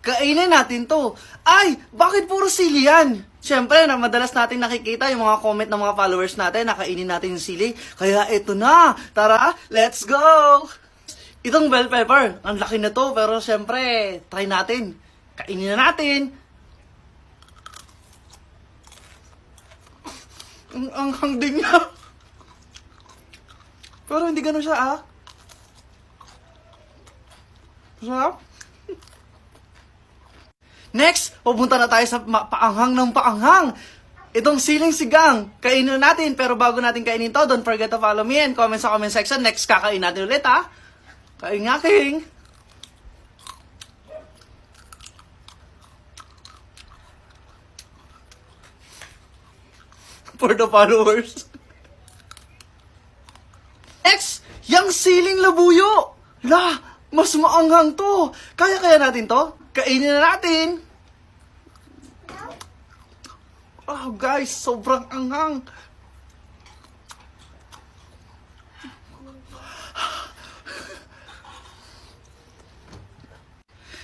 Kainin natin to. Ay, bakit puro sili yan? Siyempre, madalas natin nakikita yung mga comment ng mga followers natin na kainin natin yung sili. Kaya ito na. Tara, let's go! Itong bell pepper, ang laki na to. Pero siyempre, try natin. Kainin na natin. Ang anghang din niya. Pero hindi ganun siya, ah. Masarap. Next, pupunta na tayo sa paanghang ng paanghang. Itong siling sigang, kainin natin. Pero bago natin kainin to, don't forget to follow me and comment sa comment section. Next, kakain natin ulit, ha? Kain nga, king. For the followers. Next, yung siling labuyo. La, mas maanghang to. Kaya natin to? Kainin na natin. Oh, guys, sobrang anghang.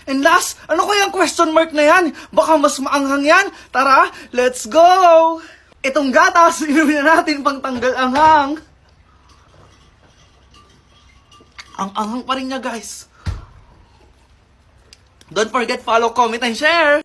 And last, ano kaya ang question mark na yan? Baka mas maanghang yan. Tara, let's go! Itong gatas, inumin na natin pang tanggal anghang. Ang anghang pa rin niya, guys. Don't forget, follow, comment, and share!